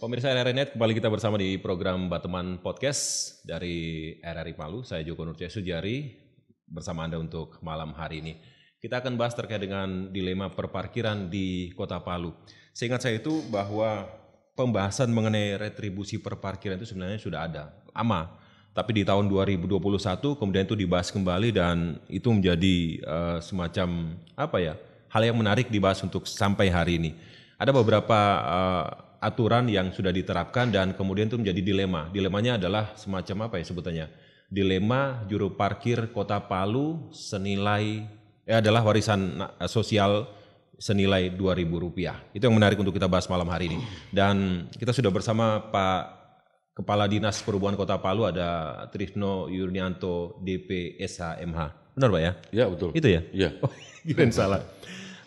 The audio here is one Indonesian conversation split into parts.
Pemirsa RRI Net, kembali kita bersama di program Bateman Podcast dari RRI Palu. Saya Joko Nurcaya Sujari bersama Anda untuk malam hari ini. Kita akan bahas terkait dengan dilema perparkiran di Kota Palu. Seingat saya itu bahwa pembahasan mengenai retribusi perparkiran itu sebenarnya sudah ada lama. Tapi di tahun 2021 kemudian itu dibahas kembali dan itu menjadi semacam hal yang menarik dibahas untuk sampai hari ini. Ada beberapa aturan yang sudah diterapkan dan kemudian itu menjadi dilema. Dilemanya adalah semacam sebutannya? Dilema juru parkir Kota Palu adalah warisan sosial senilai Rp2.000. Itu yang menarik untuk kita bahas malam hari ini. Dan kita sudah bersama Pak Kepala Dinas Perhubungan Kota Palu, ada Trisno Yurnianto DP SHMH. Benar Pak ya? Iya betul. Itu ya? Iya. Kirain salah.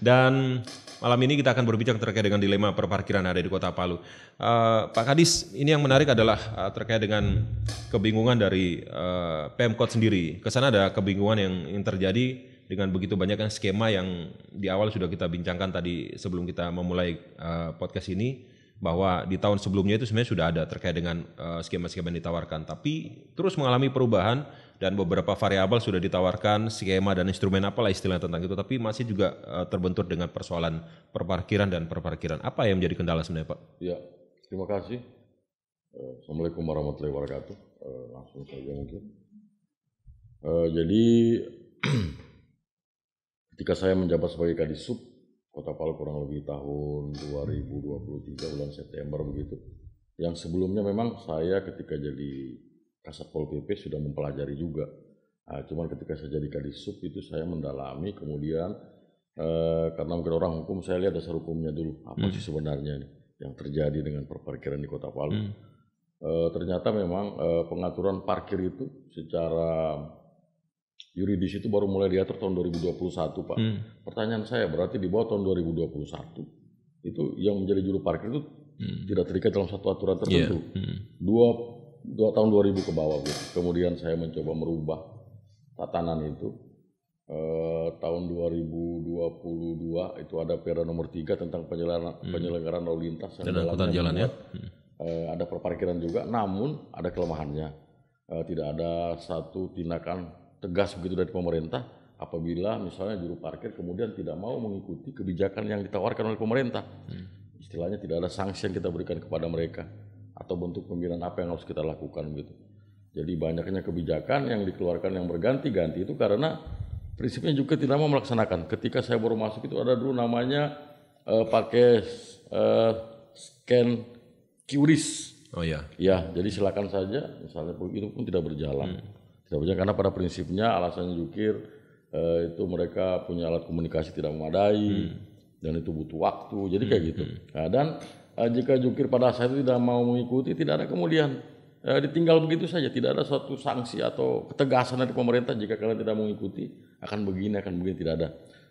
Dan malam ini kita akan berbicara terkait dengan dilema perparkiran ada di Kota Palu. Pak Kadis, ini yang menarik adalah terkait dengan kebingungan dari Pemkot sendiri. Kesana ada kebingungan yang terjadi dengan begitu banyaknya skema yang di awal sudah kita bincangkan tadi sebelum kita memulai podcast ini, bahwa di tahun sebelumnya itu sebenarnya sudah ada terkait dengan skema-skema yang ditawarkan. Tapi terus mengalami perubahan dan beberapa variabel sudah ditawarkan, skema dan instrumen apalah istilah tentang itu, tapi masih juga terbentur dengan persoalan perparkiran dan perparkiran. Apa yang menjadi kendala sebenarnya Pak? Ya, terima kasih. Assalamualaikum warahmatullahi wabarakatuh. Langsung saja mungkin. Jadi ketika saya menjabat sebagai Kadisub Kota Palu kurang lebih tahun 2023 bulan September begitu. Yang sebelumnya memang saya ketika jadi Kasat Pol PP sudah mempelajari juga. Cuman ketika saya jadi Kadisub itu saya mendalami, kemudian karena mungkin orang hukum saya lihat dasar hukumnya dulu apa sih sebenarnya nih yang terjadi dengan perparkiran di Kota Palu. Ternyata memang pengaturan parkir itu secara yuridis itu baru mulai diatur tahun 2021 Pak. Pertanyaan saya berarti di bawah tahun 2021 itu yang menjadi juru parkir itu tidak terikat dalam satu aturan tertentu. Dua tahun 2000 ke bawah gitu. Kemudian saya mencoba merubah tatanan itu. Tahun 2022 itu ada Perda nomor 3 tentang penyelenggaraan lalu lintas dan angkutan jalan ya. Ada perparkiran juga, namun ada kelemahannya. Tidak ada satu tindakan tegas begitu dari pemerintah apabila misalnya juru parkir kemudian tidak mau mengikuti kebijakan yang ditawarkan oleh pemerintah. Istilahnya tidak ada sanksi yang kita berikan kepada mereka atau bentuk pembinaan apa yang harus kita lakukan gitu. Jadi banyaknya kebijakan yang dikeluarkan yang berganti-ganti itu karena prinsipnya juga tidak mau melaksanakan. Ketika saya baru masuk itu ada dulu namanya pakai scan QRIS. Oh ya. Ya, jadi silakan saja misalnya itu pun tidak berjalan. Tidak berjalan karena pada prinsipnya alasannya jukir itu mereka punya alat komunikasi tidak memadai dan itu butuh waktu. Jadi kayak gitu. Nah, dan jika jukir pada saat itu tidak mau mengikuti, tidak ada kemudian ditinggal begitu saja, tidak ada suatu sanksi atau ketegasan dari pemerintah jika kalian tidak mengikuti akan begini tidak ada.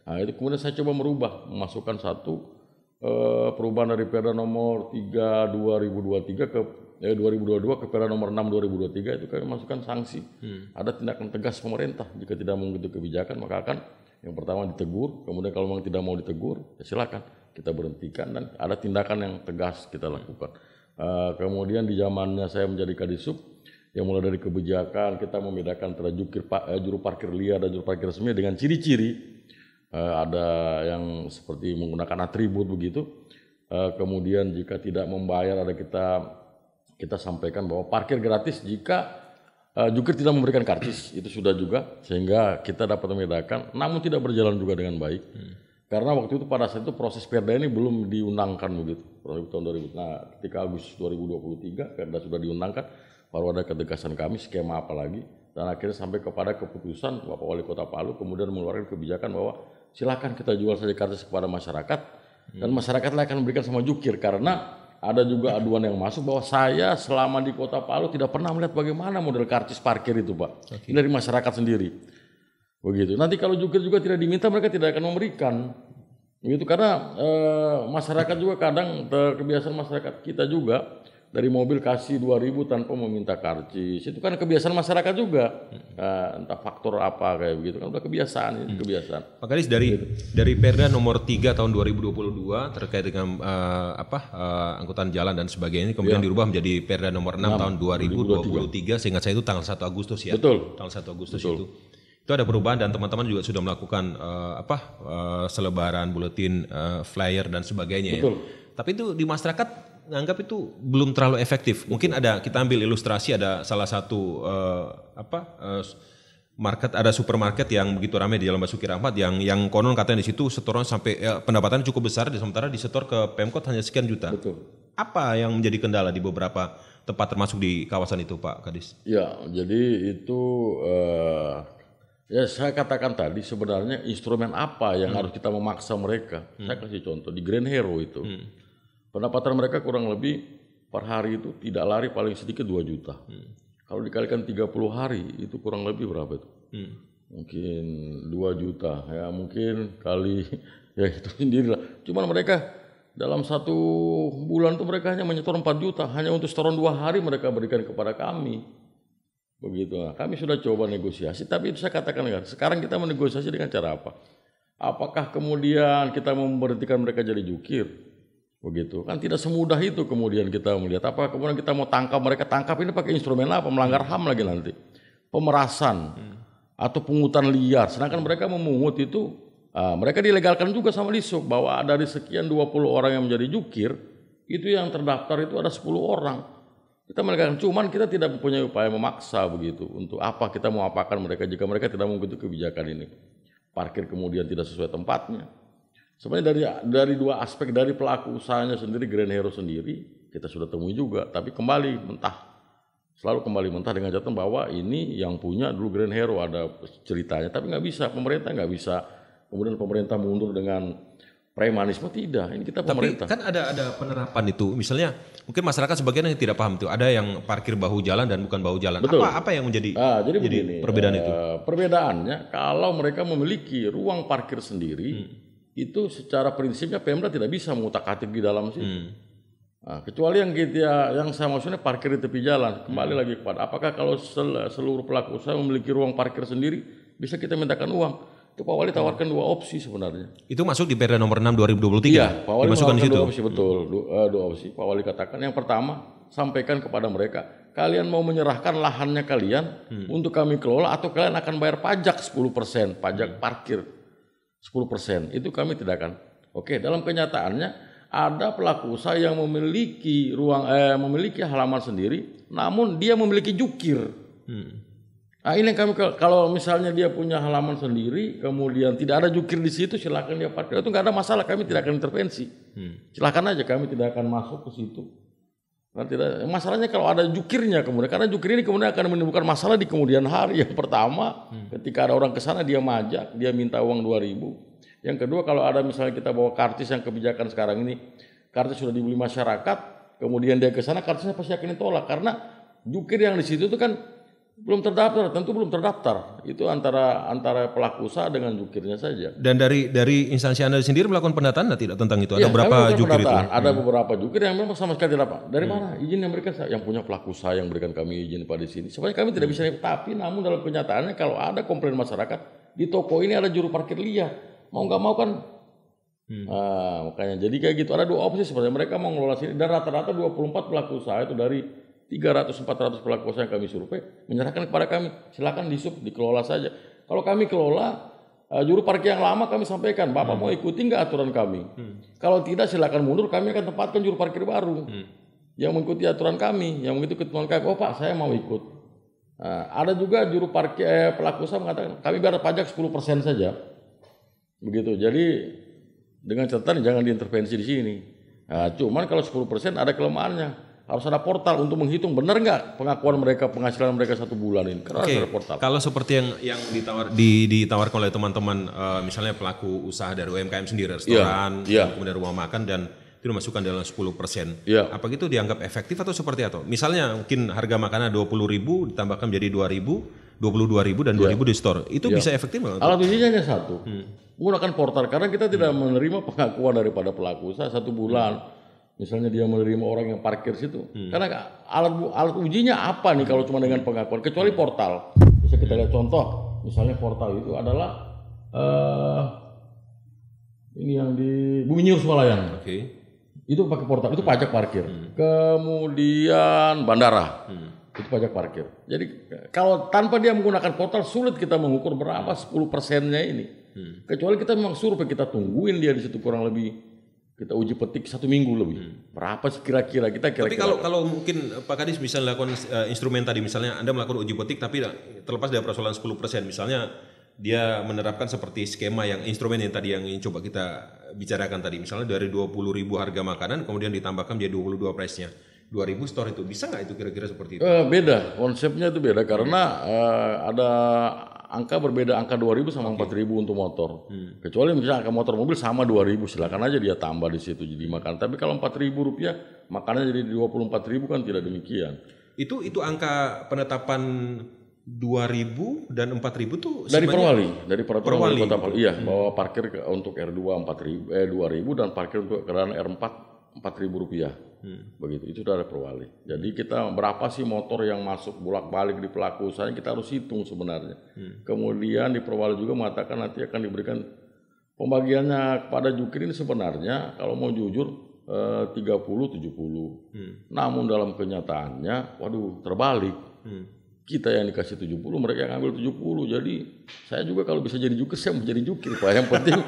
Nah, itu kemudian saya coba merubah, memasukkan satu perubahan dari Perda nomor 3 2023 ke 2022 ke Perda nomor 6 2023 itu kami masukkan sanksi. Ada tindakan tegas pemerintah jika tidak mengikuti kebijakan maka akan yang pertama ditegur, kemudian kalau memang tidak mau ditegur ya silakan kita berhentikan dan ada tindakan yang tegas kita lakukan. Kemudian di zamannya saya menjadi Kadisub yang mulai dari kebijakan kita membedakan antara juru parkir liar dan juru parkir resmi dengan ciri-ciri. Ada yang seperti menggunakan atribut begitu. Kemudian jika tidak membayar ada kita sampaikan bahwa parkir gratis jika jukir tidak memberikan karcis, itu sudah juga sehingga kita dapat membedakan, namun tidak berjalan juga dengan baik. Karena waktu itu pada saat itu proses Perda ini belum diundangkan begitu, tahun 2000. Nah, ketika Agustus 2023 Perda sudah diundangkan, baru ada ketegasan kami skema apa lagi, dan akhirnya sampai kepada keputusan Bapak Wali Kota Palu kemudian mengeluarkan kebijakan bahwa silakan kita jual saja karcis kepada masyarakat dan masyarakatlah akan memberikan sama jukir karena ada juga aduan yang masuk bahwa saya selama di Kota Palu tidak pernah melihat bagaimana model karcis parkir itu Pak. Ini dari masyarakat sendiri. Begitu. Nanti kalau jukir juga tidak diminta mereka tidak akan memberikan. Begitu karena masyarakat juga kadang kebiasaan masyarakat kita juga dari mobil kasih 2.000 tanpa meminta karcis. Itu kan kebiasaan masyarakat juga. Entah faktor apa kayak begitu kan udah kebiasaan ini kebiasaan. Pak Kadis, dari Perda nomor 3 tahun 2022 terkait dengan angkutan jalan dan sebagainya kemudian dirubah menjadi Perda nomor 6 tahun 2023 sehingga saya itu tanggal 1 Agustus ya. Betul. Tanggal 1 Agustus itu. Itu ada perubahan dan teman-teman juga sudah melakukan selebaran, buletin, flyer dan sebagainya ya. Tapi itu di masyarakat nganggap itu belum terlalu efektif. Mungkin kita ambil ilustrasi ada salah satu ada supermarket yang begitu ramai di Jalan Basuki Rahmat yang konon katanya di situ setoran sampai pendapatannya cukup besar sementara disetor ke Pemkot hanya sekian juta. Betul. Apa yang menjadi kendala di beberapa tempat termasuk di kawasan itu, Pak Kadis? Ya, jadi itu ya saya katakan tadi sebenarnya instrumen apa yang harus kita memaksa mereka. Saya kasih contoh di Grand Hero itu. Pendapatan mereka kurang lebih per hari itu tidak lari paling sedikit 2 juta. Kalau dikalikan 30 hari itu kurang lebih berapa itu? Mungkin 2 juta ya mungkin kali ya itu sendirilah. Cuman mereka dalam 1 bulan itu mereka hanya menyetor 4 juta hanya untuk setoran 2 hari mereka berikan kepada kami. Begitu. Nah, kami sudah coba negosiasi tapi itu saya katakan kan sekarang kita menegosiasi dengan cara apa? Apakah kemudian kita memberhentikan mereka jadi jukir? Begitu kan tidak semudah itu kemudian kita melihat apa kemudian kita mau tangkap mereka ini pakai instrumen apa melanggar HAM lagi nanti pemerasan atau pungutan liar sedangkan mereka memungut itu mereka dilegalkan juga sama Disub bahwa dari sekian 20 orang yang menjadi jukir itu yang terdaftar itu ada 10 orang kita melegalkan cuman kita tidak mempunyai upaya memaksa begitu untuk apa kita mau apakan mereka jika mereka tidak mengikuti kebijakan ini parkir kemudian tidak sesuai tempatnya. Sebenarnya dari 2 aspek dari pelaku usahanya sendiri Grand Hero sendiri kita sudah temui juga tapi selalu kembali mentah dengan catatan bahwa ini yang punya dulu Grand Hero ada ceritanya tapi nggak bisa pemerintah nggak bisa kemudian pemerintah mundur dengan premanisme tidak ini kita pemerintah. Tapi kan ada penerapan itu misalnya mungkin masyarakat sebagian yang tidak paham itu ada yang parkir bahu jalan dan bukan bahu jalan. Betul. Apa yang menjadi jadi begini, perbedaan itu? Perbedaannya kalau mereka memiliki ruang parkir sendiri itu secara prinsipnya Pemda tidak bisa mengutak-atik di dalam situ. Nah, kecuali yang saya maksudnya parkir di tepi jalan. Kembali lagi kepada apakah kalau seluruh pelaku usaha memiliki ruang parkir sendiri bisa kita mintakan uang. Itu Pak Wali tawarkan 2 opsi sebenarnya. Itu masuk di Perda nomor 6 2023. Iya, Pak Wali dimasukkan di situ. 2 opsi betul, 2 opsi. Pak Wali katakan yang pertama sampaikan kepada mereka kalian mau menyerahkan lahannya kalian untuk kami kelola atau kalian akan bayar pajak 10% pajak parkir. 10% itu kami tidak akan. Oke, dalam kenyataannya ada pelaku usaha yang memiliki memiliki halaman sendiri, namun dia memiliki jukir. Nah, ini yang kami kalau misalnya dia punya halaman sendiri, kemudian tidak ada jukir di situ, silakan dia parkir. Itu nggak ada masalah, kami tidak akan intervensi. Silakan aja, kami tidak akan masuk ke situ. Nah, tidak. Masalahnya kalau ada jukirnya kemudian, karena jukir ini kemudian akan menimbulkan masalah di kemudian hari. Yang pertama, ketika ada orang ke sana dia majak, dia minta uang 2.000. Yang kedua kalau ada misalnya kita bawa karcis yang kebijakan sekarang ini, karcis sudah dibeli masyarakat, kemudian dia ke sana karcisnya pasti akan ditolak karena jukir yang di situ itu kan belum terdaftar, tentu belum terdaftar. Itu antara pelaku usaha dengan jukirnya saja. Dan dari instansi Anda sendiri melakukan pendataan tidak tentang itu? Ada berapa jukir itu? Ada beberapa jukir yang memang sama sekali tidak apa. Dari mana? Izin yang berikan yang punya pelaku usaha yang berikan kami izin pada sini. Sebenarnya kami tidak bisa, tapi namun dalam kenyataannya kalau ada komplain masyarakat di toko ini ada juru parkir liar, mau nggak mau kan. Nah, makanya jadi kayak gitu. Ada 2 opsi sebenarnya mereka mau ngelola sini dan rata-rata 24 pelaku usaha itu dari 300-400 pelaku usaha yang kami survei menyerahkan kepada kami, silakan dikelola saja. Kalau kami kelola juru parkir yang lama kami sampaikan, Bapak mau ikuti nggak aturan kami? Kalau tidak silakan mundur, kami akan tempatkan juru parkir baru yang mengikuti aturan kami, yang mengikuti ketentuan kami. Oh Pak, saya mau ikut. Ada juga juru parkir pelaku usaha mengatakan kami bayar pajak 10% saja, begitu. Jadi dengan catatan jangan diintervensi di sini. Cuman kalau 10% ada kelemahannya. Harus ada portal untuk menghitung benar nggak pengakuan mereka, penghasilan mereka 1 bulan ini. Karena harus ada portal. Kalau seperti yang ditawarkan oleh teman-teman, misalnya pelaku usaha dari UMKM sendiri, restoran, kemudian rumah makan dan itu dimasukkan dalam 10%. Apa gitu dianggap efektif atau seperti apa? Misalnya mungkin harga makanan 20.000 ditambahkan menjadi 2.000, 22.000 dan 2.000 di store. Itu bisa efektif nggak? Alat ujinya hanya 1. Menggunakan portal karena kita tidak menerima pengakuan daripada pelaku usaha 1 bulan. misalnya dia menerima orang yang parkir situ, karena alat ujinya apa nih kalau cuma dengan pengakuan, kecuali portal. Bisa kita lihat contoh, misalnya portal itu adalah ini yang di Bumi Nyur Swalayan. Itu pakai portal, itu pajak parkir. Kemudian bandara, itu pajak parkir. Jadi kalau tanpa dia menggunakan portal, sulit kita mengukur berapa 10%-nya ini. Kecuali kita memang survei, kita tungguin dia di situ kurang lebih, kita uji petik 1 minggu lebih. Berapa sih kira-kira kita Tapi kalau mungkin Pak Kadis bisa lakukan instrumen tadi, misalnya Anda melakukan uji petik tapi terlepas dari persoalan 10%, misalnya dia menerapkan seperti skema yang instrumen yang tadi yang coba kita bicarakan tadi, misalnya dari 20.000 harga makanan kemudian ditambahkan dia 22 price-nya 2.000 store, itu bisa nggak itu kira-kira seperti itu? Beda, konsepnya itu beda karena ada angka berbeda, angka 2.000 sama 4.000 untuk motor. Kecuali misalnya angka motor mobil sama 2.000, silakan aja dia tambah di situ jadi makan. Tapi kalau 4.000 rupiah makannya jadi 24.000 kan tidak demikian. Itu angka penetapan 2.000 dan 4.000 tuh dari Perwali, dari peraturan wali kota Palu. Iya, bahwa parkir untuk R2 2.000 dan parkir untuk kendaraan R4 4.000 rupiah. Begitu, itu dari Perwali. Jadi kita berapa sih motor yang masuk bolak-balik di pelaku usahanya kita harus hitung sebenarnya. Kemudian di Perwali juga mengatakan nanti akan diberikan pembagiannya kepada jukir ini sebenarnya kalau mau jujur 30-70. Namun dalam kenyataannya, waduh terbalik. Kita yang dikasih 70, mereka yang ambil 70. Jadi saya juga kalau bisa jadi jukir, saya mau jadi jukir Pak. Yang penting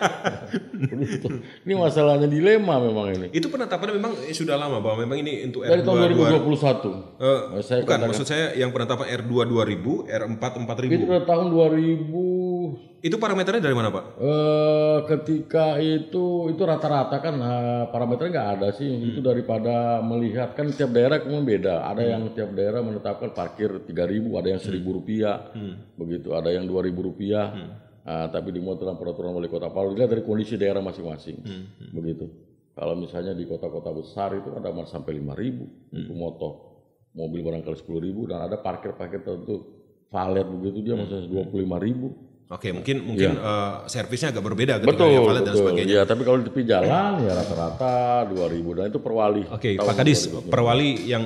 ini masalahnya dilema memang ini. Itu penetapannya memang sudah lama bahwa memang ini untuk dari tahun 2021. Bukan, maksud saya yang penetapan R2 2.000, R4 4.000. Itu dari tahun 2000. Itu parameternya dari mana Pak? Ketika itu rata-rata kan parameternya nggak ada sih. Itu daripada melihat kan tiap daerah kemudian beda. Ada yang tiap daerah menetapkan parkir 3.000, ada yang 1.000 rupiah, begitu. Ada yang 2.000 rupiah. Tapi dimuat dalam peraturan wali kota Palu. Dilihat dari kondisi daerah masing-masing, begitu. Kalau misalnya di kota-kota besar itu ada sampai 5.000 untuk motor, mobil barangkali 10.000, dan ada parkir-parkir tertentu valet begitu dia misalnya 25.000. Oke, mungkin servisnya agak berbeda ketika betul, valet dan sebagainya. Ya, tapi kalau di tepi jalan ya rata-rata 2.000 dan itu Perwali. Oke, Pak Kadis, Perwali yang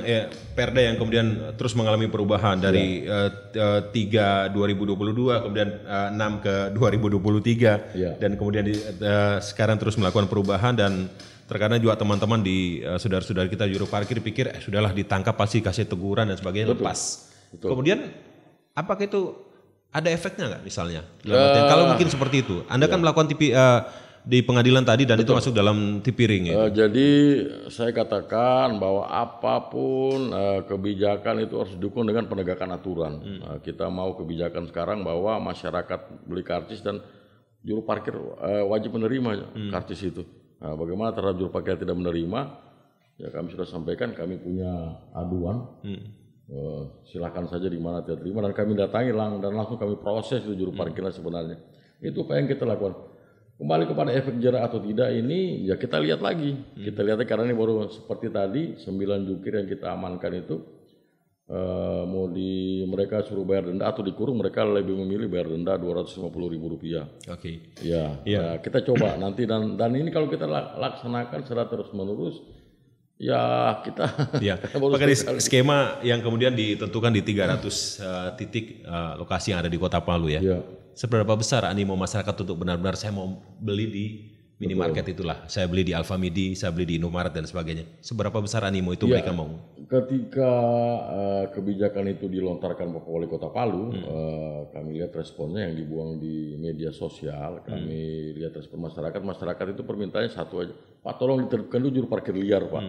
Perda yang kemudian terus mengalami perubahan dari 3 2022 kemudian 6 ke 2023 dan kemudian sekarang terus melakukan perubahan, dan terkadang juga teman-teman di saudara-saudara kita juru parkir pikir sudahlah ditangkap pasti kasih teguran dan sebagainya, lepas. Kemudian apakah itu ada efeknya nggak misalnya? Kalau mungkin seperti itu, Anda kan melakukan di pengadilan tadi dan itu masuk dalam tipiring ya. Jadi saya katakan bahwa apapun kebijakan itu harus didukung dengan penegakan aturan. Kita mau kebijakan sekarang bahwa masyarakat beli karcis dan juru parkir wajib menerima karcis itu. Bagaimana terhadap juru parkir yang tidak menerima? Ya kami sudah sampaikan, kami punya aduan. Silakan saja di mana tidak terima dan kami datangi dan langsung kami proses itu juru parkirnya sebenarnya. Itu apa yang kita lakukan. Kembali kepada efek jerak atau tidak ini ya kita lihat lagi. Kita lihat karena ini baru seperti tadi 9 jukir yang kita amankan itu mau mereka suruh bayar denda atau dikurung, mereka lebih memilih bayar denda Rp250.000. Oke. Ya, nah, kita coba nanti dan ini kalau kita laksanakan secara terus menerus. Ya kita Pak Kadis, skema yang kemudian ditentukan di 300 titik lokasi yang ada di kota Palu ya. Seberapa besar animo masyarakat untuk benar-benar saya mau beli di minimarket itulah, saya beli di Alfamidi, saya beli di Indomaret dan sebagainya. Seberapa besar animo itu mereka mau? Ketika kebijakan itu dilontarkan Bapak Wali Kota Palu, kami lihat responnya yang dibuang di media sosial, kami lihat respon masyarakat itu permintaannya satu aja, Pak tolong diterapkan dulu juru parkir liar Pak.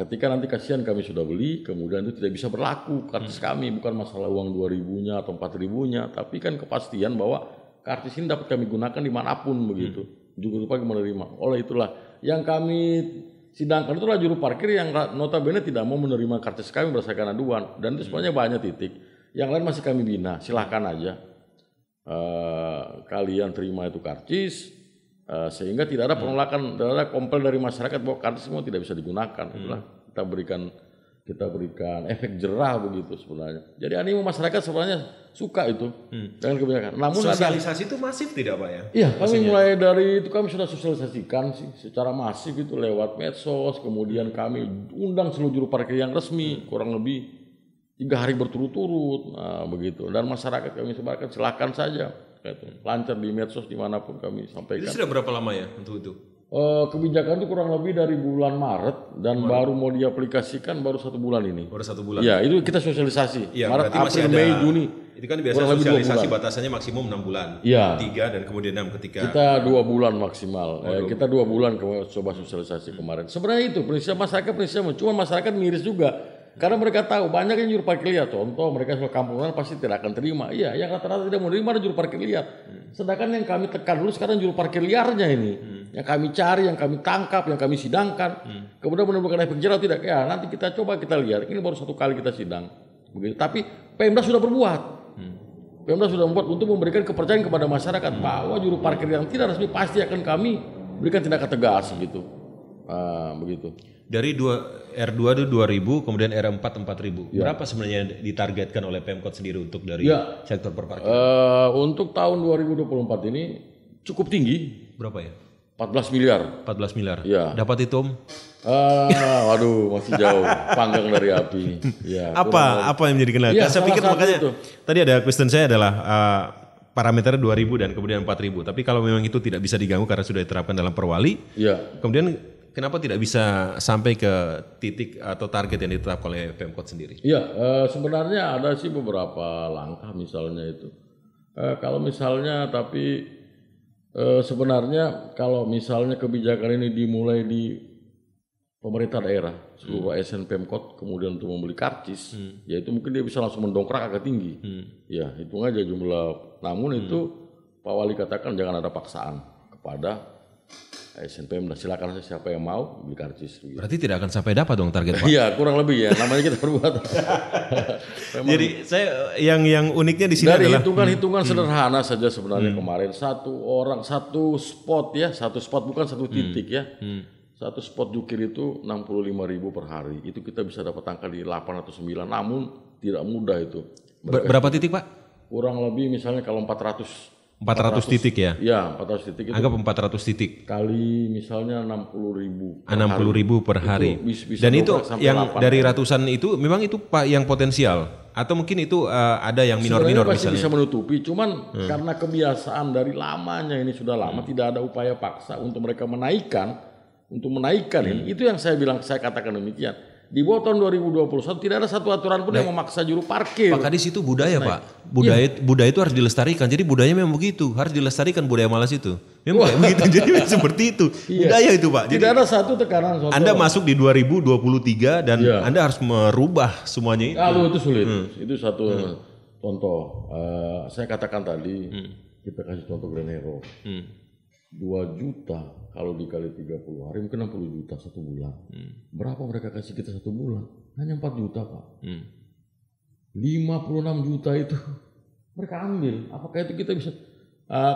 Ketika nanti kasihan kami sudah beli, kemudian itu tidak bisa berlaku karcis kami, bukan masalah uang 2.000-nya atau 4.000-nya, tapi kan kepastian bahwa karcis ini dapat kami gunakan dimanapun begitu. Juru parkir menerima. Oleh itulah yang kami sidangkan itulah juru parkir yang notabene tidak mau menerima karcis kami berdasarkan aduan, dan itu sebenarnya banyak titik. Yang lain masih kami bina, silahkan aja kalian terima itu karcis. Sehingga tidak ada penolakan, tidak ada komplain dari masyarakat bahwa karcis semua tidak bisa digunakan. Itulah kita berikan kita berikan efek jerah begitu sebenarnya. Jadi animo masyarakat sebenarnya suka itu dengan kebijakan. Namun sosialisasi itu masif tidak Pak ya? Iya, kami mulai dari itu kami sudah sosialisasikan sih secara masif itu lewat medsos, kemudian kami undang seluruh juru parkir yang resmi kurang lebih 3 hari berturut-turut, nah begitu. Dan masyarakat kami sebarkan silakan saja, gitu. Lancar di medsos dimanapun kami sampaikan. Itu sudah berapa lama ya untuk itu? Kebijakan itu kurang lebih dari bulan Maret dan baru mau diaplikasikan baru 1 bulan ini. Baru 1 bulan. Iya, itu kita sosialisasi. Ya, Maret, April, Mei, Juni. Itu kan biasanya sosialisasi batasannya maksimum 6 bulan. Iya. 3 dan kemudian 6 ketika. Kita 2 bulan maksimal. Kita 2 bulan coba sosialisasi kemarin. Sebenarnya itu prinsip masyarakat cuma masyarakat miris juga. Karena mereka tahu banyak yang juru parkir liar. Contoh mereka suka kampungan pasti tidak akan terima. Iya, yang rata-rata tidak mau terima ada juru parkir liar. Sedangkan yang kami tekan dulu sekarang juru parkir liarnya ini. Yang kami cari, yang kami tangkap, yang kami sidangkan. Kemudian menemukan efek jerah tidak. Ya nanti kita coba kita lihat. Ini baru 1 kali kita sidang. Begitu. Tapi Pemda sudah berbuat. Pemda sudah membuat untuk memberikan kepercayaan kepada masyarakat bahwa juru parkir yang tidak resmi pasti akan kami berikan tindakan tegas gitu. Begitu. Dari R2 itu 2.000, kemudian R4 4.000. Ya. Berapa sebenarnya ditargetkan oleh Pemkot sendiri untuk dari sektor perparkiran? Untuk tahun 2024 ini cukup tinggi. Berapa ya? 14 miliar. 14 miliar. Ya. Dapat itu Om? Waduh, masih jauh, panggang dari api. Ya, apa yang menjadi kendala? Ya, saya pikir makanya itu. Tadi ada question saya adalah parameter 2.000 dan kemudian 4.000. Tapi kalau memang itu tidak bisa diganggu karena sudah diterapkan dalam perwali, kemudian kenapa tidak bisa sampai ke titik atau target yang ditetapkan oleh Pemkot sendiri? Iya, sebenarnya ada sih beberapa langkah misalnya itu. Kalau misalnya tapi sebenarnya kalau misalnya kebijakan ini dimulai di pemerintah daerah, seluruh ASN Pemkot kemudian untuk membeli karcis, ya itu mungkin dia bisa langsung mendongkrak agak tinggi. Ya, hitung aja jumlah. Namun itu Pak Wali katakan jangan ada paksaan kepada ASN Pemda, silakan siapa yang mau beli karcis. Gitu. Berarti tidak akan sampai dapat dong target Pak? Iya, kurang lebih ya. Namanya kita berbuat. Jadi saya yang uniknya di sini dari adalah hitungan sederhana saja sebenarnya kemarin satu spot bukan satu titik ya. Satu spot jukir itu 65.000 per hari. Itu kita bisa dapat angka di 8 atau 9. Namun tidak mudah itu. Berapa titik Pak? Kurang lebih misalnya kalau 400 titik ya? Ya, 400 titik itu. Anggap 400 titik. Kali misalnya 60.000 per hari. Bisa dan itu yang 8. dari ratusan itu memang itu Pak yang potensial atau mungkin itu ada yang minor-minor misalnya. Bisa menutupi, cuman karena kebiasaan dari lamanya ini sudah lama tidak ada upaya paksa untuk mereka menaikkan ini. Itu yang saya katakan demikian. Di bawah tahun 2021 tidak ada satu aturan pun yang memaksa juru parkir. Pak Kadis itu budaya Pak. Budaya itu harus dilestarikan. Jadi budayanya memang begitu. Harus dilestarikan budaya malas itu. Memang kayak begitu. Jadi seperti itu. Budaya itu Pak. Tidak ada satu tekanan. Anda masuk di 2023 dan Anda harus merubah semuanya itu. Lalu itu sulit. Itu satu contoh. Saya katakan tadi kita kasih contoh Grand Hero. 2 juta kalau dikali 30 hari mungkin 60 juta 1 bulan. Berapa mereka kasih kita 1 bulan? Hanya 4 juta Pak. 56 juta itu mereka ambil. Apakah itu kita bisa?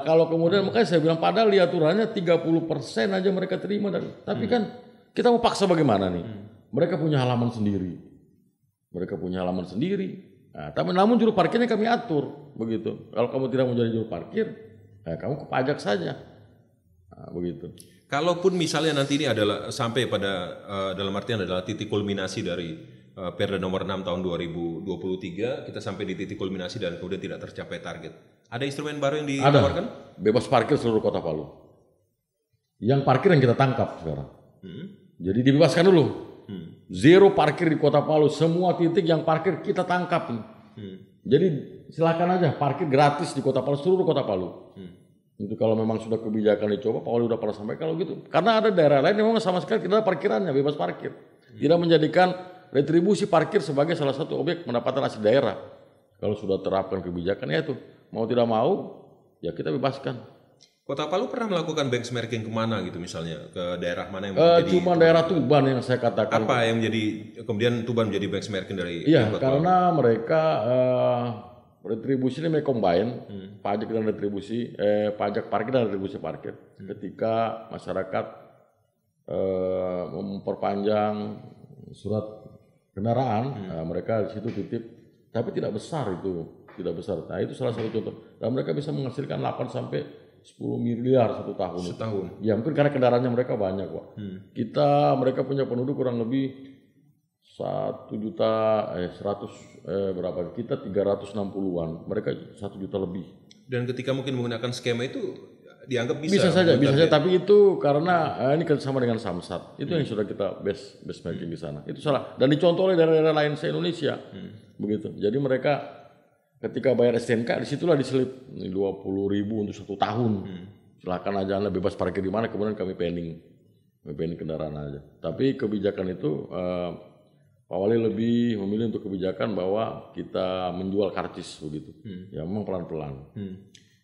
Kalau kemudian makanya saya bilang padahal di aturannya 30% aja mereka terima. Tapi kan kita mau paksa bagaimana nih? Mereka punya halaman sendiri. Tapi namun juru parkirnya kami atur begitu. Kalau kamu tidak mau jadi juru parkir, kamu ke pajak saja. Begitu. Kalaupun misalnya nanti ini adalah sampai pada dalam artian adalah titik kulminasi dari Perda nomor 6 tahun 2023, kita sampai di titik kulminasi dan kemudian tidak tercapai target. Ada instrumen baru yang ditawarkan? Ada. Bebas parkir seluruh Kota Palu. Yang parkir yang kita tangkap sekarang. Jadi dibebaskan dulu. Zero parkir di Kota Palu. Semua titik yang parkir kita tangkap. Jadi silakan aja parkir gratis di Kota Palu, seluruh Kota Palu. Itu kalau memang sudah kebijakan dicoba, Pak Wali udah pernah sampaikan kalau gitu. Karena ada daerah lain yang memang sama sekali tidak ada parkirannya, bebas parkir. Tidak menjadikan retribusi parkir sebagai salah satu objek pendapatan asli daerah. Kalau sudah terapkan kebijakan ya itu, mau tidak mau, ya kita bebaskan. Kota Palu pernah melakukan benchmarking kemana gitu misalnya, ke daerah mana yang menjadi... Cuma daerah Tuban yang saya katakan. Apa yang menjadi, kemudian Tuban menjadi benchmarking dari... Iya, karena mereka... retribusi ini combine, pajak dan retribusi, pajak parkir dan retribusi parkir. Ketika masyarakat memperpanjang surat kendaraan, mereka di situ titip, tapi tidak besar itu, tidak besar. Nah itu salah satu contoh. Dan mereka bisa menghasilkan 8 sampai 10 miliar satu tahun. Setahun. Ya mungkin karena kendaraannya mereka banyak, Pak. Mereka punya penduduk kurang lebih 1 juta 100 berapa? Kita 360-an, mereka 1 juta lebih. Dan ketika mungkin menggunakan skema itu dianggap bisa. Bisa saja, tapi itu karena ini sama dengan Samsat. Itu yang sudah kita base making di sana. Itu salah. Dan dicontoh oleh daerah-daerah lain se-Indonesia. Begitu. Jadi mereka ketika bayar STNK disitulah diselip 20.000 untuk 1 tahun. Silakan aja Anda bebas parkir di mana, kemudian kami pending kendaraan aja. Tapi kebijakan itu Pak Wali lebih memilih untuk kebijakan bahwa kita menjual karcis begitu. Ya memang pelan-pelan.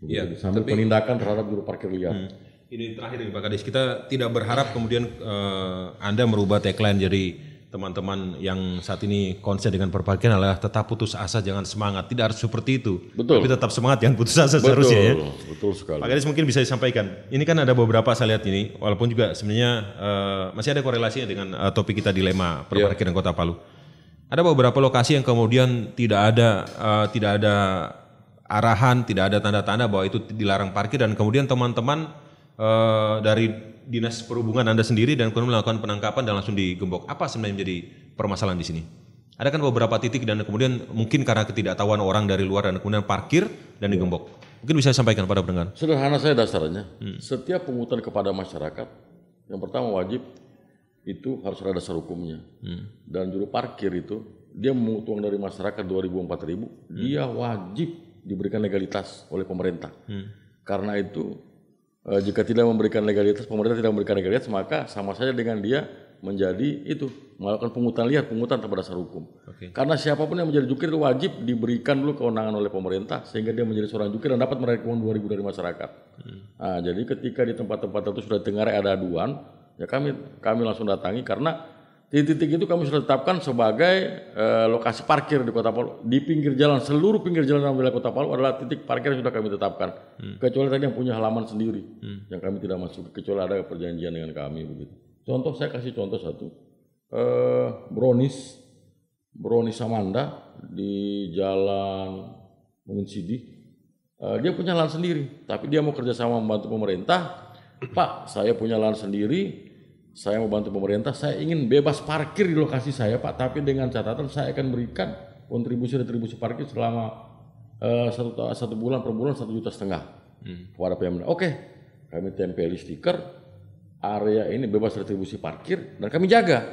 Ya, sambil penindakan terhadap juru parkir liar. Ini terakhir Pak Kadis, kita tidak berharap kemudian Anda merubah tagline jadi teman-teman yang saat ini konsen dengan perparkiran adalah tetap putus asa, jangan semangat. Tidak harus seperti itu. Betul. Tapi tetap semangat, jangan putus asa seharusnya ya. Betul sekali. Pak Kadis mungkin bisa disampaikan. Ini kan ada beberapa saya lihat ini, walaupun juga sebenarnya masih ada korelasinya dengan topik kita dilema perparkiran Kota Palu. Ada beberapa lokasi yang kemudian tidak ada arahan, tidak ada tanda-tanda bahwa itu dilarang parkir dan kemudian teman-teman dari Dinas Perhubungan Anda sendiri dan kemudian melakukan penangkapan dan langsung digembok. Apa sebenarnya menjadi permasalahan di sini? Ada kan beberapa titik dan kemudian mungkin karena ketidaktahuan orang dari luar dan kemudian parkir dan digembok. Mungkin bisa sampaikan pada pendengar. Sederhana saya dasarnya, setiap pungutan kepada masyarakat yang pertama wajib itu harus ada dasar hukumnya. Dan juru parkir itu dia memungut uang dari masyarakat 2.000-4.000, dia wajib diberikan legalitas oleh pemerintah. Karena itu jika tidak memberikan legalitas, pemerintah tidak memberikan legalitas, maka sama saja dengan dia menjadi itu melakukan pungutan liar, pungutan tanpa dasar hukum. Karena siapapun yang menjadi jukir itu wajib diberikan dulu kewenangan oleh pemerintah sehingga dia menjadi seorang jukir dan dapat menarik uang 2.000 dari masyarakat. Nah, jadi ketika di tempat-tempat itu sudah dengar ada aduan, ya kami langsung datangi karena titik-titik itu kami sudah tetapkan sebagai lokasi parkir di Kota Palu. Di pinggir jalan, seluruh pinggir jalan dalam wilayah Kota Palu adalah titik parkir yang sudah kami tetapkan. Kecuali tadi yang punya halaman sendiri, yang kami tidak masuk, kecuali ada perjanjian dengan kami begitu. Contoh, saya kasih contoh satu. Bronis Samanda di Jalan Mungin Sidi, dia punya lahan sendiri, tapi dia mau kerjasama membantu pemerintah. Pak, saya punya lahan sendiri, saya mau bantu pemerintah, saya ingin bebas parkir di lokasi saya Pak, tapi dengan catatan saya akan berikan kontribusi parkir selama 1 bulan per bulan 1,5 juta kepada Pemda. Oke, kami tempeli stiker, area ini bebas retribusi parkir dan kami jaga.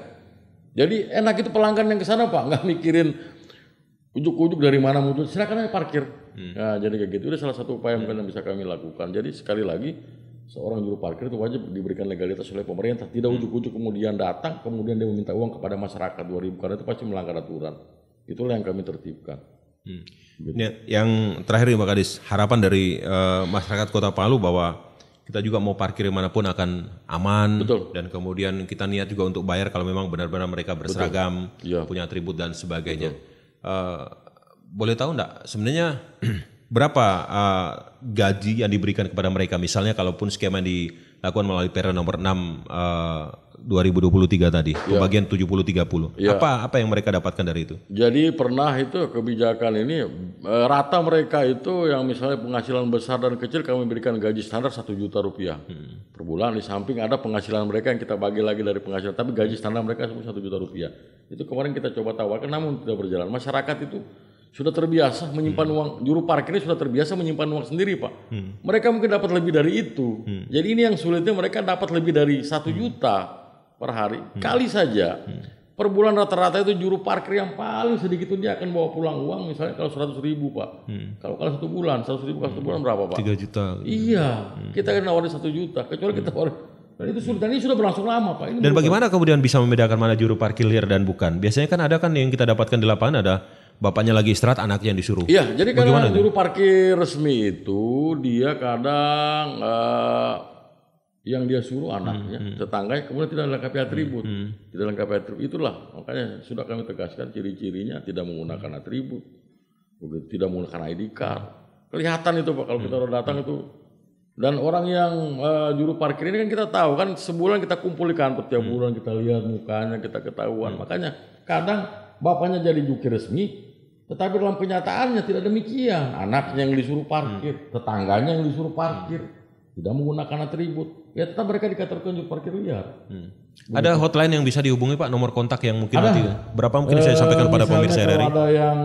Jadi enak itu pelanggan yang ke sana Pak, nggak mikirin ujuk-ujuk dari mana muncul, silakan aja parkir. Nah, jadi kayak gitu, itu salah satu upaya yang bisa kami lakukan. Jadi sekali lagi, seorang juru parkir itu wajib diberikan legalitas oleh pemerintah. Tidak ujuk-ujuk kemudian datang, kemudian dia meminta uang kepada masyarakat 2.000, karena itu pasti melanggar aturan. Itulah yang kami tertibkan. Gitu. Yang terakhir Pak Kadis, harapan dari masyarakat Kota Palu bahwa kita juga mau parkir dimanapun akan aman. Betul. Dan kemudian kita niat juga untuk bayar kalau memang benar-benar mereka berseragam, punya atribut dan sebagainya. Boleh tahu enggak sebenarnya berapa gaji yang diberikan kepada mereka, misalnya kalaupun skema dilakukan melalui Perda nomor 6 2023 tadi, pembagian 70-30. Apa yang mereka dapatkan dari itu? Jadi pernah itu kebijakan ini rata mereka itu yang misalnya penghasilan besar dan kecil kami berikan gaji standar 1 juta rupiah per bulan. Di samping ada penghasilan mereka yang kita bagi lagi dari penghasilan, tapi gaji standar mereka 1 juta rupiah. Itu kemarin kita coba tawarkan namun tidak berjalan. Masyarakat itu sudah terbiasa menyimpan uang, juru parkirnya sudah terbiasa menyimpan uang sendiri Pak. Mereka mungkin dapat lebih dari itu. Jadi ini yang sulitnya, mereka dapat lebih dari 1 juta per hari. Kali saja per bulan rata-rata itu juru parkir yang paling sedikit itu dia akan bawa pulang uang misalnya kalau 100.000 Pak. Kalau 1 bulan, 100.000 kalau 1 bulan berapa Pak? 3 juta. Iya, kita kan nawarin 1 juta. Kecuali kita nawarin, dan itu sulit, dan ini sudah berlangsung lama Pak. Ini dan bagaimana kemudian bisa membedakan mana juru parkir liar dan bukan? Biasanya kan ada kan yang kita dapatkan di lapangan ada bapaknya lagi istirahat, anaknya yang disuruh. Iya, jadi karena juru parkir resmi itu dia kadang yang dia suruh anaknya, tetangganya, kemudian tidak lengkapi atribut. Tidak lengkapi atribut, itulah makanya sudah kami tegaskan ciri-cirinya tidak menggunakan atribut, tidak menggunakan ID card. Kelihatan itu Pak kalau kita udah datang itu. Dan orang yang juru parkir ini kan kita tahu kan sebulan kita kumpul di kantor, tiap bulan kita lihat mukanya, kita ketahuan. Makanya kadang bapaknya jadi jukir resmi, tetapi dalam kenyataannya tidak demikian. Anaknya yang disuruh parkir, tetangganya yang disuruh parkir, tidak menggunakan atribut. Ya tetap mereka dikatakan juru parkir liar. Ada hotline yang bisa dihubungi Pak, nomor kontak yang mungkin nanti berapa mungkin saya sampaikan pada pemirsa RRI. Ada yang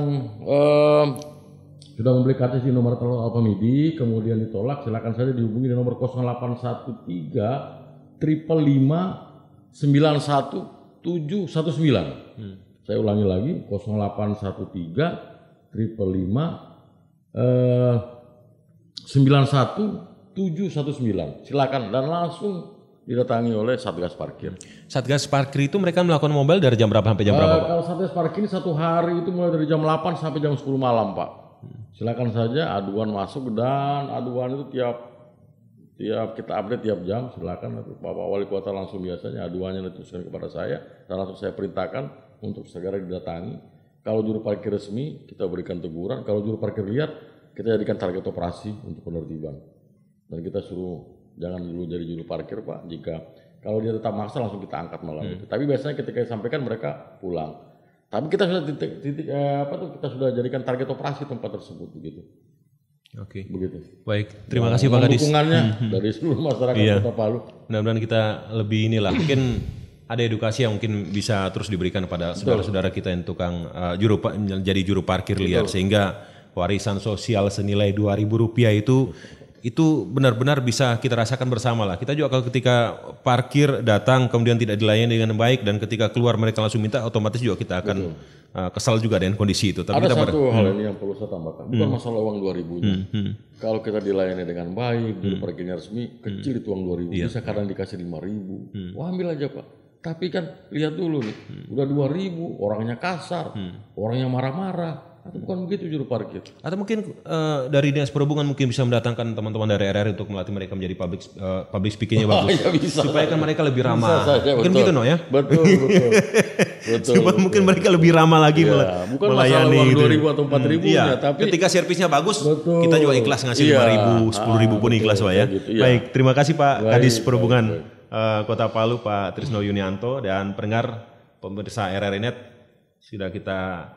sudah membeli KTP di nomor telepon Alpamidi, kemudian ditolak, silakan saja dihubungi di nomor 0813 555 91719. Saya ulangi lagi 0813 555 91719. Silakan dan langsung didatangi oleh Satgas Parkir. Satgas Parkir itu mereka melakukan mobile dari jam berapa sampai jam berapa Pak? Kalau Satgas Parkir ini satu hari itu mulai dari jam 8 sampai jam 10 malam Pak. Silakan saja aduan masuk dan aduan itu tiap kita update tiap jam. Silakan Bapak Wali Kota langsung biasanya aduannya dituliskan kepada saya dan langsung saya perintahkan untuk segera didatangi. Kalau juru parkir resmi kita berikan teguran, kalau juru parkir liar kita jadikan target operasi untuk penertiban. Dan kita suruh jangan dulu jadi juru parkir Pak. Kalau dia tetap maksa langsung kita angkat malam itu. Tapi biasanya ketika disampaikan mereka pulang. Tapi kita sudah kita sudah jadikan target operasi tempat tersebut begitu. Oke. Begitu. Baik, terima kasih Pak Kadis. Dukungannya dari seluruh masyarakat Kota Palu. Mudah-mudahan kita lebih mungkin ada edukasi yang mungkin bisa terus diberikan kepada saudara-saudara kita yang tukang jadi juru parkir liar sehingga warisan sosial senilai Rp2.000 itu benar-benar bisa kita rasakan bersama lah. Kita juga kalau ketika parkir datang kemudian tidak dilayani dengan baik dan ketika keluar mereka langsung minta, otomatis juga kita akan kesal juga dengan kondisi itu. Tapi ada satu hal ini yang perlu saya tambahkan, bukan masalah uang 2.000. Kalau kita dilayani dengan baik, juru parkirnya resmi, kecil itu uang 2.000, bisa kadang dikasih 5.000. Wah ambil aja Pak. Tapi kan lihat dulu nih, udah 2.000, orangnya kasar, orangnya marah-marah. Atau bukan begitu juru parkir? Atau mungkin dari Dinas Perhubungan mungkin bisa mendatangkan teman-teman dari RRI untuk melatih mereka menjadi public speaking-nya bagus. Ya bisa supaya kan mereka lebih ramah. saja, mungkin gitu no ya? Betul. Supaya mungkin mereka lebih ramah lagi bukan melayani masalah uang itu. 2.000 atau 4.000 Iya. tapi Ketika servisnya bagus, kita juga ikhlas ngasih 5.000, 10.000 pun ikhlas Pak ya. Gitu, Baik, terima kasih Pak Kadis Perhubungan Kota Palu Pak Trisno Yunianto dan pendengar pemirsa RRI Net sudah kita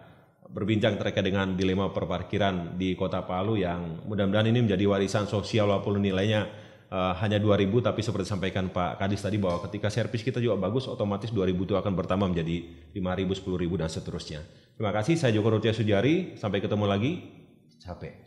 berbincang terkait dengan dilema perparkiran di Kota Palu yang mudah-mudahan ini menjadi warisan sosial walaupun nilainya hanya 2.000 tapi seperti disampaikan Pak Kadis tadi bahwa ketika servis kita juga bagus otomatis 2.000 itu akan bertambah menjadi 5.000, 10.000 dan seterusnya. Terima kasih, saya Joko Nurtia Sujari, sampai ketemu lagi. Capek.